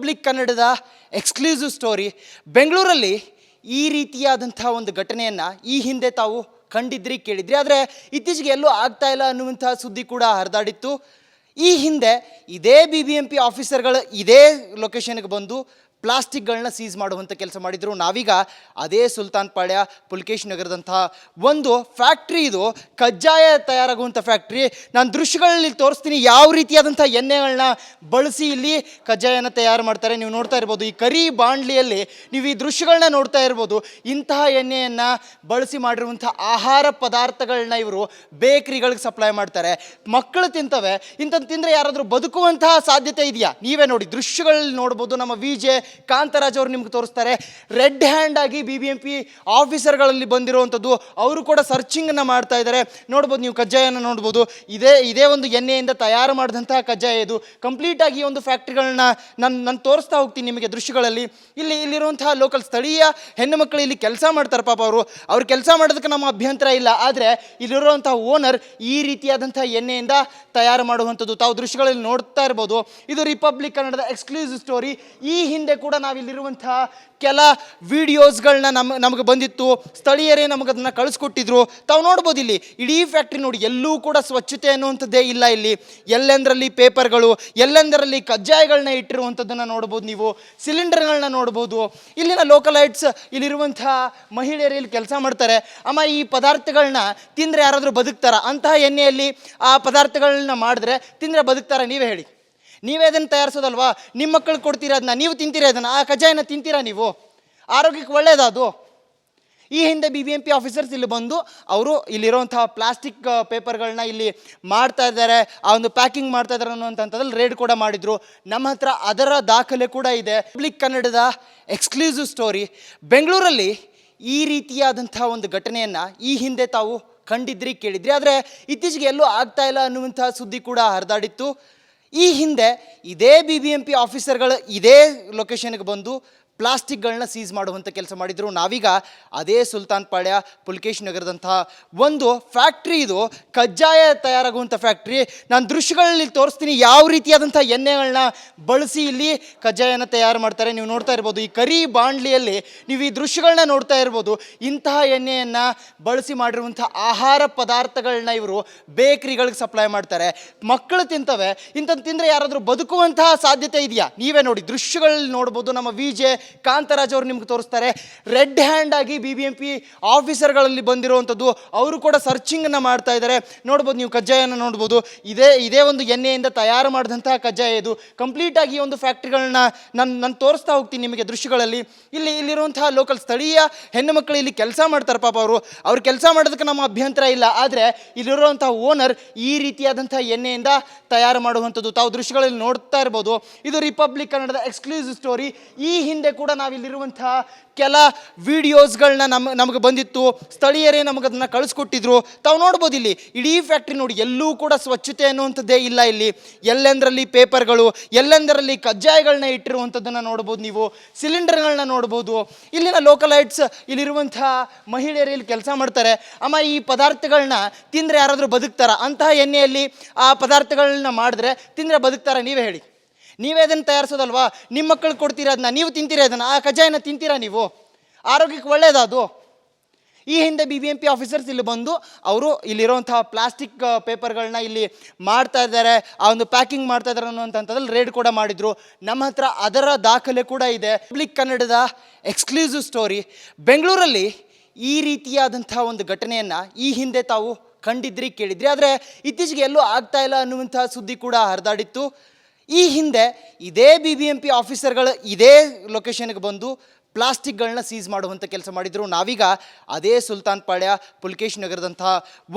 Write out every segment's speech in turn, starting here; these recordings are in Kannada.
ರಿಪಬ್ಲಿಕ್ ಕನ್ನಡದ ಎಕ್ಸ್ಕ್ಲೂಸಿವ್ ಸ್ಟೋರಿ. ಬೆಂಗಳೂರಲ್ಲಿ ಈ ರೀತಿಯಾದಂಥ ಒಂದು ಘಟನೆಯನ್ನು ಈ ಹಿಂದೆ ತಾವು ಕಂಡಿದ್ರಿ, ಕೇಳಿದ್ರಿ. ಆದರೆ ಇತ್ತೀಚೆಗೆ ಎಲ್ಲೂ ಆಗ್ತಾ ಇಲ್ಲ ಅನ್ನುವಂಥ ಸುದ್ದಿ ಕೂಡ ಹರಿದಾಡಿತ್ತು. ಈ ಹಿಂದೆ ಇದೇ BBMP ಆಫೀಸರ್ಗಳು ಇದೇ ಲೊಕೇಶನ್ಗೆ ಬಂದು ಪ್ಲಾಸ್ಟಿಕ್ಗಳನ್ನ ಸೀಸ್ ಮಾಡುವಂಥ ಕೆಲಸ ಮಾಡಿದರು. ನಾವೀಗ ಅದೇ ಸುಲ್ತಾನ್ ಪಾಳ್ಯ ಪುಲ್ಕೇಶ್ ನಗರದಂತಹ ಒಂದು ಫ್ಯಾಕ್ಟ್ರಿ, ಇದು ಕಜ್ಜಾಯ ತಯಾರಾಗುವಂಥ ಫ್ಯಾಕ್ಟ್ರಿ. ನಾನು ದೃಶ್ಯಗಳಲ್ಲಿ ತೋರಿಸ್ತೀನಿ ಯಾವ ರೀತಿಯಾದಂಥ ಎಣ್ಣೆಗಳನ್ನ ಬಳಸಿ ಇಲ್ಲಿ ಕಜ್ಜಾಯನ ತಯಾರು ಮಾಡ್ತಾರೆ. ನೀವು ನೋಡ್ತಾ ಇರ್ಬೋದು, ಈ ಕರಿ ಬಾಂಡ್ಲಿಯಲ್ಲಿ ನೀವು ಈ ದೃಶ್ಯಗಳನ್ನ ನೋಡ್ತಾ ಇರ್ಬೋದು. ಇಂತಹ ಎಣ್ಣೆಯನ್ನು ಬಳಸಿ ಮಾಡಿರುವಂಥ ಆಹಾರ ಪದಾರ್ಥಗಳನ್ನ ಇವರು ಬೇಕ್ರಿಗಳಿಗೆ ಸಪ್ಲೈ ಮಾಡ್ತಾರೆ. ಮಕ್ಕಳು ತಿಂತವೆ. ಇಂಥದ್ದು ತಿಂದರೆ ಯಾರಾದರೂ ಬದುಕುವಂತಹ ಸಾಧ್ಯತೆ ಇದೆಯಾ? ನೀವೇ ನೋಡಿ, ದೃಶ್ಯಗಳಲ್ಲಿ ನೋಡ್ಬೋದು. ನಮ್ಮ ವಿಜೆ ಕಾಂತರಾಜ್ ಅವರು ನಿಮ್ಗೆ ತೋರಿಸ್ತಾರೆ. ರೆಡ್ ಹ್ಯಾಂಡ್ ಆಗಿ BBMP ಆಫೀಸರ್ಗಳಲ್ಲಿ ಬಂದಿರುವಂಥದ್ದು. ಅವರು ಕೂಡ ಸರ್ಚಿಂಗನ್ನು ಮಾಡ್ತಾ ಇದ್ದಾರೆ. ನೋಡ್ಬೋದು, ನೀವು ಕಜ್ಜಾಯನ ನೋಡ್ಬೋದು. ಇದೇ ಒಂದು ಎಣ್ಣೆಯಿಂದ ತಯಾರು ಮಾಡಿದಂತಹ ಕಜ್ಜಾಯ ಇದು. ಕಂಪ್ಲೀಟಾಗಿ ಒಂದು ಫ್ಯಾಕ್ಟ್ರಿಗಳನ್ನ ನಾನು ತೋರಿಸ್ತಾ ಹೋಗ್ತೀನಿ ನಿಮಗೆ ದೃಶ್ಯಗಳಲ್ಲಿ. ಇಲ್ಲಿರುವಂತಹ ಲೋಕಲ್ ಸ್ಥಳೀಯ ಹೆಣ್ಣು ಮಕ್ಕಳು ಇಲ್ಲಿ ಕೆಲಸ ಮಾಡ್ತಾರೆ. ಪಾಪ ಅವ್ರು ಕೆಲಸ ಮಾಡೋದಕ್ಕೆ ನಮ್ಮ ಅಭ್ಯಂತರ ಇಲ್ಲ. ಆದರೆ ಇಲ್ಲಿರುವಂತಹ ಓನರ್ ಈ ರೀತಿಯಾದಂತಹ ಎಣ್ಣೆಯಿಂದ ತಯಾರು ಮಾಡುವಂಥದ್ದು ತಾವು ದೃಶ್ಯಗಳಲ್ಲಿ ನೋಡ್ತಾ ಇರ್ಬೋದು. ಇದು ರಿಪಬ್ಲಿಕ್ ಕನ್ನಡದ ಎಕ್ಸ್ಕ್ಲೂಸಿವ್ ಸ್ಟೋರಿ. ಈ ಹಿಂದೆ ಕೂಡ ನಾವಿಲ್ಲಿರುವಂತಹ ಕೆಲ ವಿಡಿಯೋಸ್ಗಳನ್ನ ನಮಗೆ ಬಂದಿತ್ತು. ಸ್ಥಳೀಯರೇ ನಮಗೆ ಅದನ್ನು ಕಳಿಸ್ಕೊಟ್ಟಿದ್ರು. ತಾವು ನೋಡ್ಬೋದು, ಇಲ್ಲಿ ಇಡೀ ಫ್ಯಾಕ್ಟ್ರಿ ನೋಡಿ, ಎಲ್ಲೂ ಕೂಡ ಸ್ವಚ್ಛತೆ ಅನ್ನುವಂಥದ್ದೇ ಇಲ್ಲ. ಇಲ್ಲಿ ಎಲ್ಲೆಂದರಲ್ಲಿ ಪೇಪರ್ಗಳು, ಎಲ್ಲೆಂದರಲ್ಲಿ ಕಜ್ಜಾಯಗಳನ್ನ ಇಟ್ಟಿರುವಂಥದ್ದನ್ನು ನೋಡ್ಬೋದು. ನೀವು ಸಿಲಿಂಡರ್ಗಳನ್ನ ನೋಡ್ಬೋದು. ಇಲ್ಲಿನ ಲೋಕಲೈಟ್ಸ್, ಇಲ್ಲಿರುವಂತಹ ಮಹಿಳೆಯರು ಇಲ್ಲಿ ಕೆಲಸ ಮಾಡ್ತಾರೆ. ಅಮ್ಮ, ಈ ಪದಾರ್ಥಗಳನ್ನ ತಿಂದರೆ ಯಾರಾದರೂ ಬದುಕ್ತಾರ? ಅಂತಹ ಎಣ್ಣೆಯಲ್ಲಿ ಆ ಪದಾರ್ಥಗಳನ್ನ ಮಾಡಿದ್ರೆ ತಿಂದರೆ ಬದುಕ್ತಾರ? ನೀವೇ ಹೇಳಿ. ನೀವೇ ಅದನ್ನು ತಯಾರಿಸೋದಲ್ವಾ? ನಿಮ್ಮ ಮಕ್ಕಳು ಕೊಡ್ತೀರಾ ಅದನ್ನ, ನೀವು ತಿಂತೀರಾ ಅದನ್ನು, ಆ ಕಜ್ಜಾಯನ ತಿಂತೀರಾ ನೀವು? ಆರೋಗ್ಯಕ್ಕೆ ಒಳ್ಳೆಯದು ಅದು. ಈ ಹಿಂದೆ BBMP ಆಫೀಸರ್ಸ್ ಇಲ್ಲಿ ಬಂದು ಅವರು ಇಲ್ಲಿರುವಂತಹ ಪ್ಲಾಸ್ಟಿಕ್ ಪೇಪರ್ಗಳನ್ನ ಇಲ್ಲಿ ಮಾಡ್ತಾ ಇದ್ದಾರೆ, ಆ ಒಂದು ಪ್ಯಾಕಿಂಗ್ ಮಾಡ್ತಾ ಇದ್ದಾರೆ ಅನ್ನುವಂಥದ್ರಲ್ಲಿ ರೇಡ್ ಕೂಡ ಮಾಡಿದ್ರು. ನಮ್ಮ ಹತ್ರ ಅದರ ದಾಖಲೆ ಕೂಡ ಇದೆ. ರಿಪಬ್ಲಿಕ್ ಕನ್ನಡದ ಎಕ್ಸ್ಕ್ಲೂಸಿವ್ ಸ್ಟೋರಿ. ಬೆಂಗಳೂರಲ್ಲಿ ಈ ರೀತಿಯಾದಂಥ ಒಂದು ಘಟನೆಯನ್ನು ಈ ಹಿಂದೆ ತಾವು ಕಂಡಿದ್ರಿ, ಕೇಳಿದ್ರಿ. ಆದರೆ ಇತ್ತೀಚೆಗೆ ಎಲ್ಲೂ ಆಗ್ತಾ ಇಲ್ಲ ಅನ್ನುವಂಥ ಸುದ್ದಿ ಕೂಡ ಹರಿದಾಡಿತ್ತು. ಈ ಹಿಂದೆ ಇದೇ BBMP ಆಫೀಸರ್ಗಳು ಇದೇ ಲೊಕೇಶನ್ಗೆ ಬಂದು ಪ್ಲಾಸ್ಟಿಕ್ಗಳನ್ನ ಸೀಸ್ ಮಾಡುವಂಥ ಕೆಲಸ ಮಾಡಿದರು. ನಾವೀಗ ಅದೇ ಸುಲ್ತಾನ್ ಪಾಳ್ಯ ಪುಲ್ಕೇಶ್ ನಗರದಂತಹ ಒಂದು ಫ್ಯಾಕ್ಟ್ರಿ, ಇದು ಕಜ್ಜಾಯ ತಯಾರಾಗುವಂಥ ಫ್ಯಾಕ್ಟ್ರಿ. ನಾನು ದೃಶ್ಯಗಳಲ್ಲಿ ತೋರಿಸ್ತೀನಿ ಯಾವ ರೀತಿಯಾದಂಥ ಎಣ್ಣೆಗಳನ್ನ ಬಳಸಿ ಇಲ್ಲಿ ಕಜ್ಜಾಯನ ತಯಾರು ಮಾಡ್ತಾರೆ. ನೀವು ನೋಡ್ತಾ ಇರ್ಬೋದು, ಈ ಕರಿ ಬಾಂಡ್ಲಿಯಲ್ಲಿ ನೀವು ಈ ದೃಶ್ಯಗಳನ್ನ ನೋಡ್ತಾ ಇರ್ಬೋದು. ಇಂತಹ ಎಣ್ಣೆಯನ್ನು ಬಳಸಿ ಮಾಡಿರುವಂಥ ಆಹಾರ ಪದಾರ್ಥಗಳನ್ನ ಇವರು ಬೇಕ್ರಿಗಳಿಗೆ ಸಪ್ಲೈ ಮಾಡ್ತಾರೆ. ಮಕ್ಕಳು ತಿಂತವೆ. ಇಂಥದ್ದು ತಿಂದರೆ ಯಾರಾದರೂ ಬದುಕುವಂತಹ ಸಾಧ್ಯತೆ ಇದೆಯಾ? ನೀವೇ ನೋಡಿ, ದೃಶ್ಯಗಳಲ್ಲಿ ನೋಡ್ಬೋದು. ನಮ್ಮ ವಿಜೆ ಕಾಂತರಾಜ್ ಅವರು ನಿಮ್ಗೆ ತೋರಿಸ್ತಾರೆ. ರೆಡ್ ಹ್ಯಾಂಡ್ ಆಗಿ BBMP ಆಫೀಸರ್ಗಳಲ್ಲಿ ಬಂದಿರುವಂಥದ್ದು. ಅವರು ಕೂಡ ಸರ್ಚಿಂಗನ್ನು ಮಾಡ್ತಾ ಇದ್ದಾರೆ. ನೋಡ್ಬೋದು, ನೀವು ಕಜ್ಜಾಯನ ನೋಡ್ಬೋದು. ಇದೇ ಒಂದು ಎಣ್ಣೆಯಿಂದ ತಯಾರು ಮಾಡಿದಂತಹ ಕಜ್ಜಾಯ ಇದು. ಕಂಪ್ಲೀಟಾಗಿ ಒಂದು ಫ್ಯಾಕ್ಟ್ರಿಗಳನ್ನ ನಾನು ತೋರಿಸ್ತಾ ಹೋಗ್ತೀನಿ ನಿಮಗೆ ದೃಶ್ಯಗಳಲ್ಲಿ. ಇಲ್ಲಿರುವಂತಹ ಲೋಕಲ್ ಸ್ಥಳೀಯ ಹೆಣ್ಣು ಮಕ್ಕಳು ಇಲ್ಲಿ ಕೆಲಸ ಮಾಡ್ತಾರೆ. ಪಾಪ ಅವ್ರು ಕೆಲಸ ಮಾಡೋದಕ್ಕೆ ನಮ್ಮ ಅಭ್ಯಂತರ ಇಲ್ಲ. ಆದರೆ ಇಲ್ಲಿರುವಂತಹ ಓನರ್ ಈ ರೀತಿಯಾದಂಥ ಎಣ್ಣೆಯಿಂದ ತಯಾರು ಮಾಡುವಂಥದ್ದು ತಾವು ದೃಶ್ಯಗಳಲ್ಲಿ ನೋಡ್ತಾ ಇರ್ಬೋದು. ಇದು ರಿಪಬ್ಲಿಕ್ ಕನ್ನಡದ ಎಕ್ಸ್ಕ್ಲೂಸಿವ್ ಸ್ಟೋರಿ. ಈ ಹಿಂದೆ ಕೂಡ ನಾವಿಲ್ಲಿರುವಂತಹ ಕೆಲ ವಿಡಿಯೋಸ್ಗಳನ್ನ ನಮಗೆ ಬಂದಿತ್ತು. ಸ್ಥಳೀಯರೇ ನಮಗೆ ಅದನ್ನು ಕಳಿಸ್ಕೊಟ್ಟಿದ್ರು. ತಾವು ನೋಡ್ಬೋದು, ಇಲ್ಲಿ ಇಡೀ ಫ್ಯಾಕ್ಟ್ರಿ ನೋಡಿ, ಎಲ್ಲೂ ಕೂಡ ಸ್ವಚ್ಛತೆ ಅನ್ನುವಂಥದ್ದೇ ಇಲ್ಲ. ಇಲ್ಲಿ ಎಲ್ಲೆಂದರಲ್ಲಿ ಪೇಪರ್ಗಳು, ಎಲ್ಲೆಂದರಲ್ಲಿ ಕಜ್ಜಾಯಗಳನ್ನ ಇಟ್ಟಿರುವಂಥದ್ದನ್ನು ನೋಡ್ಬೋದು. ನೀವು ಸಿಲಿಂಡರ್ಗಳನ್ನ ನೋಡ್ಬೋದು. ಇಲ್ಲಿನ ಲೋಕಲೈಟ್ಸ್, ಇಲ್ಲಿರುವಂತಹ ಮಹಿಳೆಯರು ಇಲ್ಲಿ ಕೆಲಸ ಮಾಡ್ತಾರೆ. ಅಮ್ಮ, ಈ ಪದಾರ್ಥಗಳನ್ನ ತಿಂದರೆ ಯಾರಾದರೂ ಬದುಕ್ತಾರ? ಅಂತಹ ಎಣ್ಣೆಯಲ್ಲಿ ಆ ಪದಾರ್ಥಗಳನ್ನ ಮಾಡಿದ್ರೆ ತಿಂದರೆ ಬದುಕ್ತಾರ? ನೀವೇ ಹೇಳಿ. ನೀವೇ ಅದನ್ನು ತಯಾರಿಸೋದಲ್ವಾ? ನಿಮ್ಮ ಮಕ್ಕಳು ಕೊಡ್ತೀರಾ ಅದನ್ನ, ನೀವು ತಿಂತೀರಾ ಅದನ್ನು, ಆ ಕಜ್ಜಾಯನ ತಿಂತೀರಾ ನೀವು? ಆರೋಗ್ಯಕ್ಕೆ ಒಳ್ಳೆಯದು ಅದು. ಈ ಹಿಂದೆ BBMP ಆಫೀಸರ್ಸ್ ಇಲ್ಲಿ ಬಂದು ಅವರು ಇಲ್ಲಿರುವಂತಹ ಪ್ಲಾಸ್ಟಿಕ್ ಪೇಪರ್ಗಳನ್ನ ಇಲ್ಲಿ ಮಾಡ್ತಾ ಇದ್ದಾರೆ, ಆ ಒಂದು ಪ್ಯಾಕಿಂಗ್ ಮಾಡ್ತಾ ಇದ್ದಾರೆ ಅನ್ನುವಂಥದ್ರಲ್ಲಿ ರೇಡ್ ಕೂಡ ಮಾಡಿದ್ರು. ನಮ್ಮ ಹತ್ರ ಅದರ ದಾಖಲೆ ಕೂಡ ಇದೆ. ರಿಪಬ್ಲಿಕ್ ಕನ್ನಡದ ಎಕ್ಸ್ಕ್ಲೂಸಿವ್ ಸ್ಟೋರಿ. ಬೆಂಗಳೂರಲ್ಲಿ ಈ ರೀತಿಯಾದಂಥ ಒಂದು ಘಟನೆಯನ್ನು ಈ ಹಿಂದೆ ತಾವು ಕಂಡಿದ್ರಿ, ಕೇಳಿದ್ರಿ. ಆದರೆ ಇತ್ತೀಚೆಗೆ ಎಲ್ಲೂ ಆಗ್ತಾ ಇಲ್ಲ ಅನ್ನುವಂಥ ಸುದ್ದಿ ಕೂಡ ಹರಿದಾಡಿತ್ತು. ಈ ಹಿಂದೆ ಇದೇ BBMP ಆಫೀಸರ್ಗಳು ಇದೇ ಲೊಕೇಶನ್ಗೆ ಬಂದು ಪ್ಲಾಸ್ಟಿಕ್ಗಳನ್ನ ಸೀಸ್ ಮಾಡುವಂಥ ಕೆಲಸ ಮಾಡಿದರು. ನಾವೀಗ ಅದೇ ಸುಲ್ತಾನ್ ಪಾಳ್ಯ ಪುಲ್ಕೇಶ್ ನಗರದಂತಹ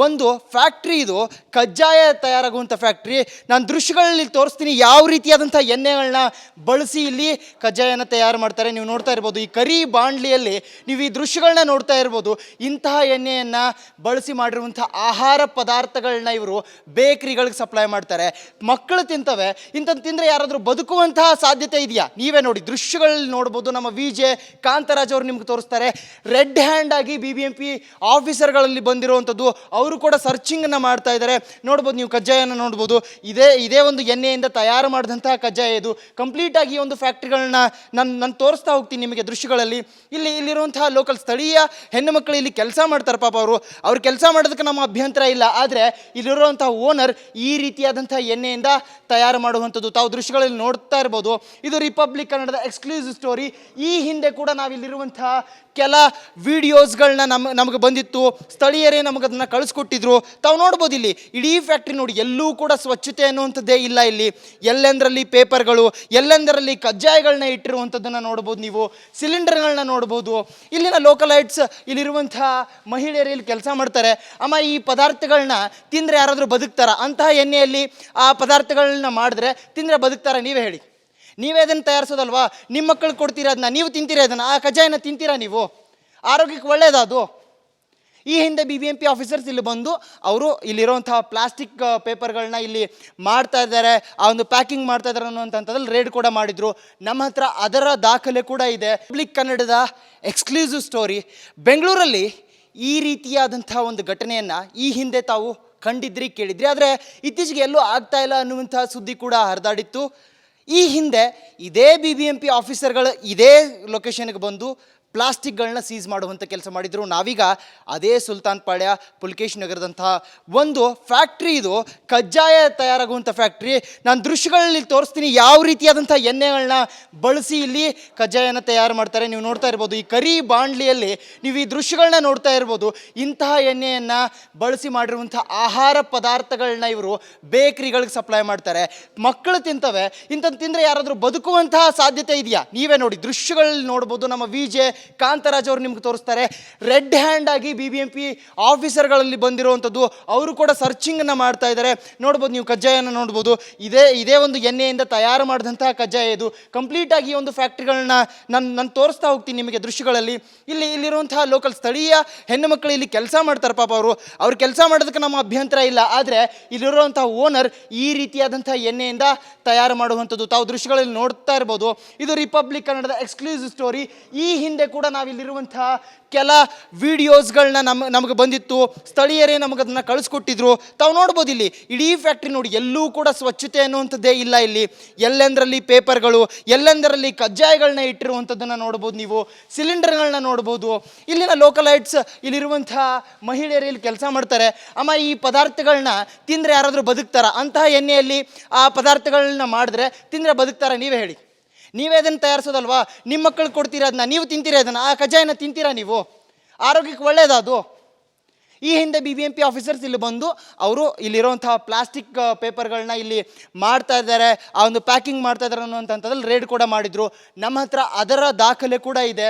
ಒಂದು ಫ್ಯಾಕ್ಟ್ರಿ, ಇದು ಕಜ್ಜಾಯ ತಯಾರಾಗುವಂಥ ಫ್ಯಾಕ್ಟ್ರಿ. ನಾನು ದೃಶ್ಯಗಳಲ್ಲಿ ತೋರಿಸ್ತೀನಿ ಯಾವ ರೀತಿಯಾದಂಥ ಎಣ್ಣೆಗಳನ್ನ ಬಳಸಿ ಇಲ್ಲಿ ಕಜ್ಜಾಯನ ತಯಾರು ಮಾಡ್ತಾರೆ. ನೀವು ನೋಡ್ತಾ ಇರ್ಬೋದು, ಈ ಕರಿ ಬಾಂಡ್ಲಿಯಲ್ಲಿ ನೀವು ಈ ದೃಶ್ಯಗಳನ್ನ ನೋಡ್ತಾ ಇರ್ಬೋದು. ಇಂತಹ ಎಣ್ಣೆಯನ್ನು ಬಳಸಿ ಮಾಡಿರುವಂಥ ಆಹಾರ ಪದಾರ್ಥಗಳನ್ನ ಇವರು ಬೇಕ್ರಿಗಳಿಗೆ ಸಪ್ಲೈ ಮಾಡ್ತಾರೆ. ಮಕ್ಕಳು ತಿಂತವೆ. ಇಂಥದ್ದು ತಿಂದರೆ ಯಾರಾದರೂ ಬದುಕುವಂತಹ ಸಾಧ್ಯತೆ ಇದೆಯಾ? ನೀವೇ ನೋಡಿ, ದೃಶ್ಯಗಳಲ್ಲಿ ನೋಡ್ಬೋದು. ನಮ್ಮ ವಿಜೆ ಕಾಂತರಾಜ್ ಅವರು ನಿಮ್ಗೆ ತೋರಿಸ್ತಾರೆ. ರೆಡ್ ಹ್ಯಾಂಡ್ ಆಗಿ BBMP ಆಫೀಸರ್ಗಳಲ್ಲಿ ಬಂದಿರುವಂಥದ್ದು. ಅವರು ಕೂಡ ಸರ್ಚಿಂಗನ್ನು ಮಾಡ್ತಾ ಇದ್ದಾರೆ. ನೋಡ್ಬೋದು ನೀವು ಕಜ್ಜಾಯನ ನೋಡ್ಬೋದು. ಇದೇ ಒಂದು ಎಣ್ಣೆಯಿಂದ ತಯಾರು ಮಾಡಿದಂತಹ ಕಜ್ಜಾಯ ಇದು. ಕಂಪ್ಲೀಟಾಗಿ ಈ ಒಂದು ಫ್ಯಾಕ್ಟ್ರಿಗಳನ್ನ ನಾನು ತೋರಿಸ್ತಾ ಹೋಗ್ತೀನಿ ನಿಮಗೆ ದೃಶ್ಯಗಳಲ್ಲಿ. ಇಲ್ಲಿರುವಂತಹ ಲೋಕಲ್ ಸ್ಥಳೀಯ ಹೆಣ್ಣು ಮಕ್ಕಳು ಇಲ್ಲಿ ಕೆಲಸ ಮಾಡ್ತಾರೆ. ಪಾಪ ಅವ್ರು ಕೆಲಸ ಮಾಡೋದಕ್ಕೆ ನಮ್ಮ ಅಭ್ಯಂತರ ಇಲ್ಲ. ಆದರೆ ಇಲ್ಲಿರುವಂತಹ ಓನರ್ ಈ ರೀತಿಯಾದಂತಹ ಎಣ್ಣೆಯಿಂದ ತಯಾರು ಮಾಡುವಂಥದ್ದು ತಾವು ದೃಶ್ಯಗಳಲ್ಲಿ ನೋಡ್ತಾ ಇರ್ಬೋದು. ಇದು ರಿಪಬ್ಲಿಕ್ ಕನ್ನಡದ ಎಕ್ಸ್ಕ್ಲೂಸಿವ್ ಸ್ಟೋರಿ. ಈ ಹಿಂದೆ ಕೂಡ ನಾವಿಲ್ಲಿರುವಂತಹ ಕೆಲ ವಿಡಿಯೋಸ್ಗಳನ್ನ ನಮಗೆ ಬಂದಿತ್ತು. ಸ್ಥಳೀಯರೇ ನಮಗೆ ಅದನ್ನು ಕಳಿಸ್ಕೊಟ್ಟಿದ್ರು. ತಾವು ನೋಡ್ಬೋದು ಇಲ್ಲಿ ಇಡೀ ಫ್ಯಾಕ್ಟ್ರಿ ನೋಡಿ, ಎಲ್ಲೂ ಕೂಡ ಸ್ವಚ್ಛತೆ ಅನ್ನುವಂಥದ್ದೇ ಇಲ್ಲ. ಇಲ್ಲಿ ಎಲ್ಲೆಂದರಲ್ಲಿ ಪೇಪರ್ಗಳು, ಎಲ್ಲೆಂದರಲ್ಲಿ ಕಜ್ಜಾಯಗಳನ್ನ ಇಟ್ಟಿರುವಂಥದ್ದನ್ನು ನೋಡ್ಬೋದು. ನೀವು ಸಿಲಿಂಡರ್ಗಳನ್ನ ನೋಡ್ಬೋದು. ಇಲ್ಲಿನ ಲೋಕಲೈಟ್ಸ್, ಇಲ್ಲಿರುವಂತಹ ಮಹಿಳೆಯರು ಇಲ್ಲಿ ಕೆಲಸ ಮಾಡ್ತಾರೆ. ಅಮ್ಮ, ಈ ಪದಾರ್ಥಗಳನ್ನ ತಿಂದರೆ ಯಾರಾದರೂ ಬದುಕ್ತಾರ? ಅಂತಹ ಎಣ್ಣೆಯಲ್ಲಿ ಆ ಪದಾರ್ಥಗಳನ್ನ ಮಾಡಿದ್ರೆ ತಿಂದರೆ ಬದುಕ್ತಾರ? ನೀವೇ ಹೇಳಿ. ನೀವೇ ಅದನ್ನು ತಯಾರಿಸೋದಲ್ವಾ? ನಿಮ್ಮ ಮಕ್ಕಳು ಕೊಡ್ತೀರಾ ಅದನ್ನ, ನೀವು ತಿಂತೀರಾ ಅದನ್ನು, ಆ ಕಜ್ಜಾಯನ ತಿಂತೀರಾ ನೀವು? ಆರೋಗ್ಯಕ್ಕೆ ಒಳ್ಳೆಯದದು. ಈ ಹಿಂದೆ BBMP ಆಫೀಸರ್ಸ್ ಇಲ್ಲಿ ಬಂದು ಅವರು ಇಲ್ಲಿರುವಂತಹ ಪ್ಲಾಸ್ಟಿಕ್ ಪೇಪರ್ಗಳನ್ನ ಇಲ್ಲಿ ಮಾಡ್ತಾ ಇದ್ದಾರೆ, ಆ ಒಂದು ಪ್ಯಾಕಿಂಗ್ ಮಾಡ್ತಾ ಇದ್ದಾರೆ ಅನ್ನುವಂಥದ್ರಲ್ಲಿ ರೇಡ್ ಕೂಡ ಮಾಡಿದ್ರು. ನಮ್ಮ ಹತ್ರ ಅದರ ದಾಖಲೆ ಕೂಡ ಇದೆ. ರಿಪಬ್ಲಿಕ್ ಕನ್ನಡದ ಎಕ್ಸ್ಕ್ಲೂಸಿವ್ ಸ್ಟೋರಿ. ಬೆಂಗಳೂರಲ್ಲಿ ಈ ರೀತಿಯಾದಂಥ ಒಂದು ಘಟನೆಯನ್ನು ಈ ಹಿಂದೆ ತಾವು ಕಂಡಿದ್ರಿ, ಕೇಳಿದ್ರಿ. ಆದರೆ ಇತ್ತೀಚೆಗೆ ಎಲ್ಲೂ ಆಗ್ತಾ ಇಲ್ಲ ಅನ್ನುವಂಥ ಸುದ್ದಿ ಕೂಡ ಹರಿದಾಡಿತ್ತು. ಈ ಹಿಂದೆ ಇದೇ BBMP ಆಫೀಸರ್ಗಳು ಇದೇ ಲೊಕೇಶನ್ಗೆ ಬಂದು ಪ್ಲಾಸ್ಟಿಕ್ಗಳನ್ನ ಸೀಸ್ ಮಾಡುವಂಥ ಕೆಲಸ ಮಾಡಿದರು. ನಾವೀಗ ಅದೇ ಸುಲ್ತಾನ್ ಪಾಳ್ಯ ಪುಲ್ಕೇಶ್ ನಗರದಂತಹ ಒಂದು ಫ್ಯಾಕ್ಟ್ರಿ, ಇದು ಕಜ್ಜಾಯ ತಯಾರಾಗುವಂಥ ಫ್ಯಾಕ್ಟ್ರಿ. ನಾನು ದೃಶ್ಯಗಳಲ್ಲಿ ತೋರಿಸ್ತೀನಿ ಯಾವ ರೀತಿಯಾದಂಥ ಎಣ್ಣೆಗಳನ್ನ ಬಳಸಿ ಇಲ್ಲಿ ಕಜ್ಜಾಯನ ತಯಾರು ಮಾಡ್ತಾರೆ. ನೀವು ನೋಡ್ತಾ ಇರ್ಬೋದು ಈ ಕರಿ ಬಾಂಡ್ಲಿಯಲ್ಲಿ, ನೀವು ಈ ದೃಶ್ಯಗಳನ್ನ ನೋಡ್ತಾ ಇರ್ಬೋದು. ಇಂತಹ ಎಣ್ಣೆಯನ್ನು ಬಳಸಿ ಮಾಡಿರುವಂಥ ಆಹಾರ ಪದಾರ್ಥಗಳನ್ನ ಇವರು ಬೇಕ್ರಿಗಳಿಗೆ ಸಪ್ಲೈ ಮಾಡ್ತಾರೆ. ಮಕ್ಕಳು ತಿಂತವೆ. ಇಂಥದ್ದು ತಿಂದರೆ ಯಾರಾದರೂ ಬದುಕುವಂತಹ ಸಾಧ್ಯತೆ ಇದೆಯಾ? ನೀವೇ ನೋಡಿ, ದೃಶ್ಯಗಳಲ್ಲಿ ನೋಡ್ಬೋದು. ನಮ್ಮ VJ ಕಾಂತರಾಜ್ ಅವರು ನಿಮ್ಗೆ ತೋರಿಸ್ತಾರೆ. ರೆಡ್ ಹ್ಯಾಂಡ್ ಆಗಿ BBMP ಆಫೀಸರ್ಗಳಲ್ಲಿ ಬಂದಿರುವಂಥದ್ದು. ಅವರು ಕೂಡ ಸರ್ಚಿಂಗನ್ನು ಮಾಡ್ತಾ ಇದ್ದಾರೆ. ನೋಡ್ಬೋದು ನೀವು ಕಜ್ಜಾಯನ ನೋಡ್ಬೋದು. ಇದೇ ಒಂದು ಎಣ್ಣೆಯಿಂದ ತಯಾರು ಮಾಡಿದಂತಹ ಕಜ್ಜಾಯ ಇದು. ಕಂಪ್ಲೀಟಾಗಿ ಈ ಒಂದು ಫ್ಯಾಕ್ಟ್ರಿಗಳನ್ನ ನಾನು ತೋರಿಸ್ತಾ ಹೋಗ್ತೀನಿ ನಿಮಗೆ ದೃಶ್ಯಗಳಲ್ಲಿ. ಇಲ್ಲಿರುವಂತಹ ಲೋಕಲ್ ಸ್ಥಳೀಯ ಹೆಣ್ಣು ಮಕ್ಕಳು ಇಲ್ಲಿ ಕೆಲಸ ಮಾಡ್ತಾರೆ. ಪಾಪ ಅವ್ರು ಕೆಲಸ ಮಾಡೋದಕ್ಕೆ ನಮ್ಮ ಅಭ್ಯಂತರ ಇಲ್ಲ. ಆದರೆ ಇಲ್ಲಿರುವಂತಹ ಓನರ್ ಈ ರೀತಿಯಾದಂತಹ ಎಣ್ಣೆಯಿಂದ ತಯಾರು ಮಾಡುವಂಥದ್ದು ತಾವು ದೃಶ್ಯಗಳಲ್ಲಿ ನೋಡ್ತಾ ಇರ್ಬೋದು. ಇದು ರಿಪಬ್ಲಿಕ್ ಕನ್ನಡದ ಎಕ್ಸ್ಕ್ಲೂಸಿವ್ ಸ್ಟೋರಿ. ಈ ಹಿಂದೆ ಕೂಡ ನಾವಿಲ್ಲಿರುವಂತಹ ಕೆಲ ವಿಡಿಯೋಸ್ಗಳನ್ನ ನಮಗೆ ಬಂದಿತ್ತು. ಸ್ಥಳೀಯರೇ ನಮಗೆ ಅದನ್ನು ಕಳಿಸ್ಕೊಟ್ಟಿದ್ರು. ತಾವು ನೋಡ್ಬೋದು ಇಲ್ಲಿ ಇಡೀ ಫ್ಯಾಕ್ಟ್ರಿ ನೋಡಿ, ಎಲ್ಲೂ ಕೂಡ ಸ್ವಚ್ಛತೆ ಅನ್ನುವಂಥದ್ದೇ ಇಲ್ಲ. ಇಲ್ಲಿ ಎಲ್ಲೆಂದರಲ್ಲಿ ಪೇಪರ್ಗಳು, ಎಲ್ಲೆಂದರಲ್ಲಿ ಕಜ್ಜಾಯಗಳನ್ನ ಇಟ್ಟಿರುವಂಥದ್ದನ್ನು ನೋಡ್ಬೋದು. ನೀವು ಸಿಲಿಂಡರ್ಗಳನ್ನ ನೋಡ್ಬೋದು. ಇಲ್ಲಿನ ಲೋಕಲೈಟ್ಸ್, ಇಲ್ಲಿರುವಂತಹ ಮಹಿಳೆಯರು ಇಲ್ಲಿ ಕೆಲಸ ಮಾಡ್ತಾರೆ. ಅಮ್ಮ, ಈ ಪದಾರ್ಥಗಳನ್ನ ತಿಂದರೆ ಯಾರಾದರೂ ಬದುಕ್ತಾರ? ಅಂತಹ ಎಣ್ಣೆಯಲ್ಲಿ ಆ ಪದಾರ್ಥಗಳನ್ನ ಮಾಡಿದ್ರೆ ತಿಂದರೆ ಬದುಕ್ತಾರ? ನೀವೇ ಹೇಳಿ. ನೀವೇ ಅದನ್ನು ತಯಾರಿಸೋದಲ್ವಾ? ನಿಮ್ಮ ಮಕ್ಕಳು ಕೊಡ್ತೀರಾ ಅದನ್ನ, ನೀವು ತಿಂತೀರಾ ಅದನ್ನು, ಆ ಕಜ್ಜಾಯನ ತಿಂತೀರಾ ನೀವು? ಆರೋಗ್ಯಕ್ಕೆ ಒಳ್ಳೆಯದದು. ಈ ಹಿಂದೆ BBMP ಆಫೀಸರ್ಸ್ ಇಲ್ಲಿ ಬಂದು ಅವರು ಇಲ್ಲಿರುವಂತಹ ಪ್ಲಾಸ್ಟಿಕ್ ಪೇಪರ್ಗಳನ್ನ ಇಲ್ಲಿ ಮಾಡ್ತಾ ಇದ್ದಾರೆ, ಆ ಒಂದು ಪ್ಯಾಕಿಂಗ್ ಮಾಡ್ತಾ ಇದ್ದಾರೆ ಅನ್ನುವಂಥದ್ರಲ್ಲಿ ರೇಡ್ ಕೂಡ ಮಾಡಿದ್ರು. ನಮ್ಮ ಹತ್ರ ಅದರ ದಾಖಲೆ ಕೂಡ ಇದೆ.